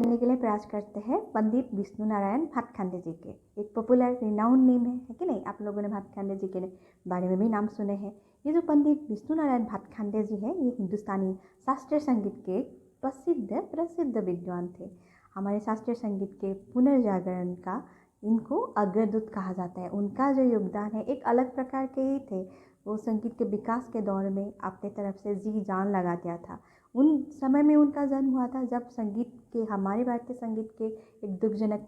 करने के लिए प्रयास करते हैं पंडित विष्णु नारायण भातखंडे जी के। एक पॉपुलर रिनाउंड नेम है कि नहीं? आप लोगों ने भातखंडे जी के बारे में भी नाम सुने हैं। ये जो पंडित विष्णु नारायण भातखंडे जी हैं, ये हिंदुस्तानी शास्त्रीय संगीत के प्रसिद्ध विद्वान थे। हमारे शास्त्रीय संगीत के पुनर्जागरण का इनको अग्रदूत कहा जाता है। उनका जो योगदान है एक अलग प्रकार के ही थे। वो संगीत के विकास के दौर में अपने तरफ से जी जान लगा दिया था। उन समय में उनका जन्म हुआ था जब संगीत के हमारे भारतीय संगीत के एक दुखजनक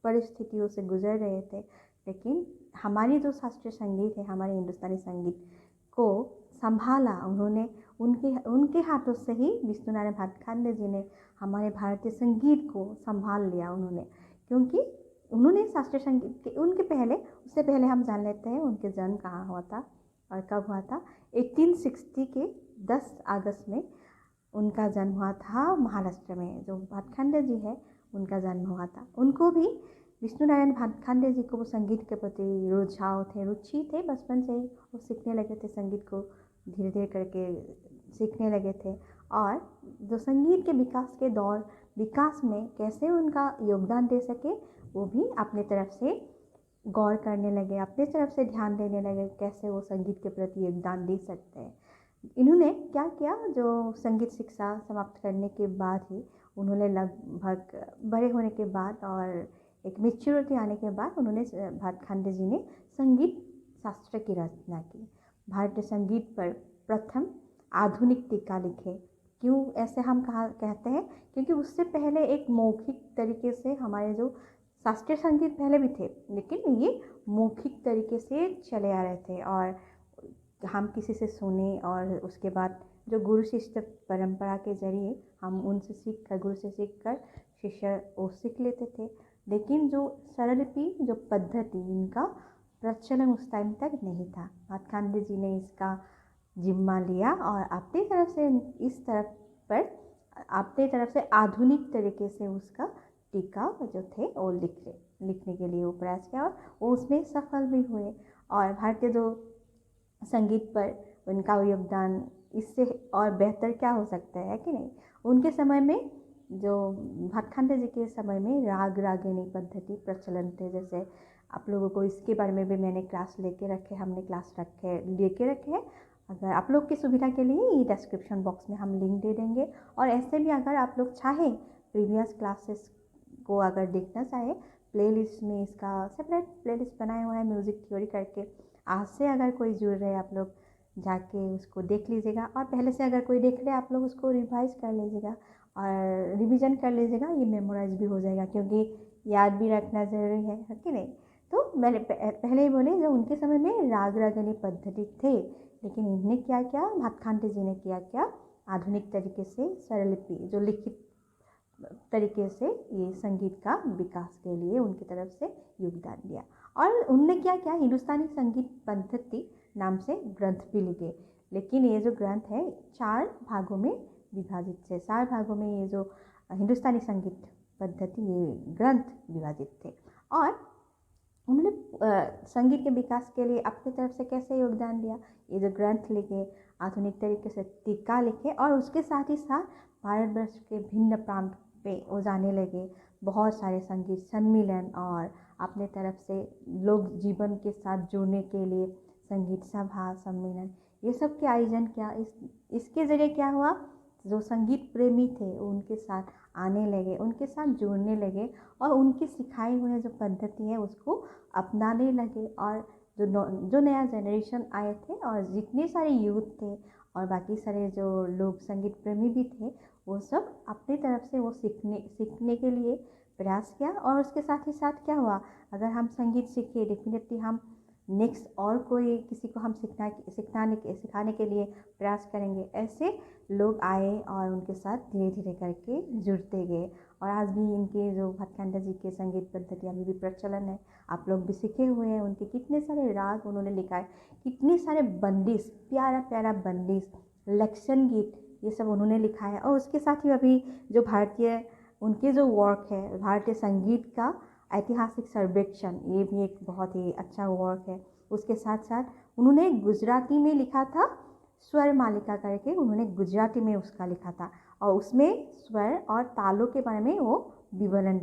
परिस्थितियों से गुजर रहे थे। लेकिन हमारी जो शास्त्रीय संगीत है, हमारे हिंदुस्तानी संगीत को संभाला उन्होंने। उनके हाथों से ही विष्णु नारायण भातखंडे जी ने हमारे भारतीय संगीत को संभाल लिया उन्होंने, क्योंकि उन्होंने शास्त्रीय संगीत के उससे पहले हम जान लेते हैं उनके जन्म कहाँ हुआ था और कब हुआ था। 1860 के 10 अगस्त में उनका जन्म हुआ था महाराष्ट्र में। जो भातखंडे जी है उनका जन्म हुआ था। उनको भी विष्णु नारायण भातखंडे जी को वो संगीत के प्रति रुचि थे। बचपन से ही वो सीखने लगे थे संगीत को, धीरे धीरे करके सीखने लगे थे। और जो संगीत के विकास में कैसे उनका योगदान दे सके वो भी अपने तरफ से गौर करने लगे, अपने तरफ से ध्यान देने लगे कैसे वो संगीत के प्रति योगदान दे सकते हैं। इन्होंने क्या किया, जो संगीत शिक्षा समाप्त करने के बाद ही उन्होंने लगभग बड़े होने के बाद और एक मैच्योरिटी आने के बाद उन्होंने भातखंडे जी ने संगीत शास्त्र की रचना की। भारतीय संगीत पर प्रथम आधुनिक टीका लिखे। क्यों ऐसे हम कहते हैं? क्योंकि उससे पहले एक मौखिक तरीके से हमारे जो शास्त्रीय संगीत पहले भी थे, लेकिन ये मौखिक तरीके से चले आ रहे थे और हम किसी से सुने और उसके बाद जो गुरु शिष्य परंपरा के जरिए हम उनसे गुरु से सीख कर शिष्य वो सीख लेते थे। लेकिन जो स्वरलिपि जो पद्धति इनका प्रचलन उस टाइम तक नहीं था। भातखंडे जी ने इसका जिम्मा लिया और अपनी तरफ से आधुनिक तरीके से उसका टीका जो थे वो लिखने के लिए वो प्रयास किया और वो उसमें सफल भी हुए। और भारतीय जो संगीत पर उनका योगदान इससे और बेहतर क्या हो सकता है कि नहीं? उनके समय में, जो भातखंडे जी के समय में राग रागिनी पद्धति प्रचलन थे। जैसे आप लोगों को इसके बारे में भी मैंने लेके रखे हैं। अगर आप लोग की सुविधा के लिए ये डिस्क्रिप्शन बॉक्स में हम लिंक दे देंगे। और ऐसे भी अगर आप लोग चाहें प्रीवियस क्लासेस को अगर देखना चाहे, प्लेलिस्ट में इसका सेपरेट प्लेलिस्ट बनाया हुआ है म्यूज़िक थ्योरी करके। आज से अगर कोई जुड़ रहे आप लोग जाके उसको देख लीजिएगा, और पहले से अगर कोई देख ले आप लोग उसको रिवाइज कर लीजिएगा और रिवीजन कर लीजिएगा। ये मेमोराइज भी हो जाएगा, क्योंकि याद भी रखना ज़रूरी है कि नहीं? तो मैंने पहले ही बोले, जो उनके समय में राग रागिनी पद्धति थे, लेकिन इन्हें क्या किया, भातखंडे जी ने क्या आधुनिक तरीके से स्वरलिपि जो लिखित तरीके से ये संगीत का विकास के लिए उनकी तरफ से योगदान दिया। और उनने क्या किया, हिंदुस्तानी संगीत पद्धति नाम से ग्रंथ भी लिखे। लेकिन ये जो ग्रंथ है 4 भागों में विभाजित थे। 4 भागों में ये जो हिंदुस्तानी संगीत पद्धति ये ग्रंथ विभाजित थे। और उन्होंने संगीत के विकास के लिए अपनी तरफ से कैसे योगदान दिया, ये जो ग्रंथ लिखे, आधुनिक तरीके से टीका लिखे, और उसके साथ ही साथ भारतवर्ष के भिन्न प्रांत पे वो जाने लगे। बहुत सारे संगीत सम्मेलन और अपने तरफ से लोग जीवन के साथ जुड़ने के लिए संगीत सभा सम्मेलन ये सब के आयोजन किया। इसके ज़रिए क्या हुआ, जो संगीत प्रेमी थे उनके साथ आने लगे, उनके साथ जुड़ने लगे और उनकी सिखाई हुई जो पद्धति है उसको अपनाने लगे। और जो नया जनरेशन आए थे और जितने सारे यूथ थे और बाकी सारे जो लोग संगीत प्रेमी भी थे, वो सब अपनी तरफ से वो सीखने के लिए प्रयास किया। और उसके साथ ही साथ क्या हुआ, अगर हम संगीत सीखे, डेफिनेटली हम नेक्स्ट और कोई किसी को हम सिखाने के लिए प्रयास करेंगे। ऐसे लोग आए और उनके साथ धीरे धीरे करके जुड़ते गए। और आज भी इनके जो भातखंडे जी के संगीत पद्धति अभी भी प्रचलन है। आप लोग भी सीखे हुए हैं। उनके कितने सारे राग उन्होंने लिखा है, कितने सारे बंदिश, प्यारा प्यारा बंदिश, लक्षण गीत, ये सब उन्होंने लिखा है। और उसके साथ ही अभी जो उनके जो वर्क है भारतीय संगीत का ऐतिहासिक सर्वेक्षण, ये भी एक बहुत ही अच्छा वर्क है। उसके साथ साथ उन्होंने गुजराती में लिखा था, स्वर मालिका करके उन्होंने गुजराती में उसका लिखा था। और उसमें स्वर और तालों के बारे में वो विवरण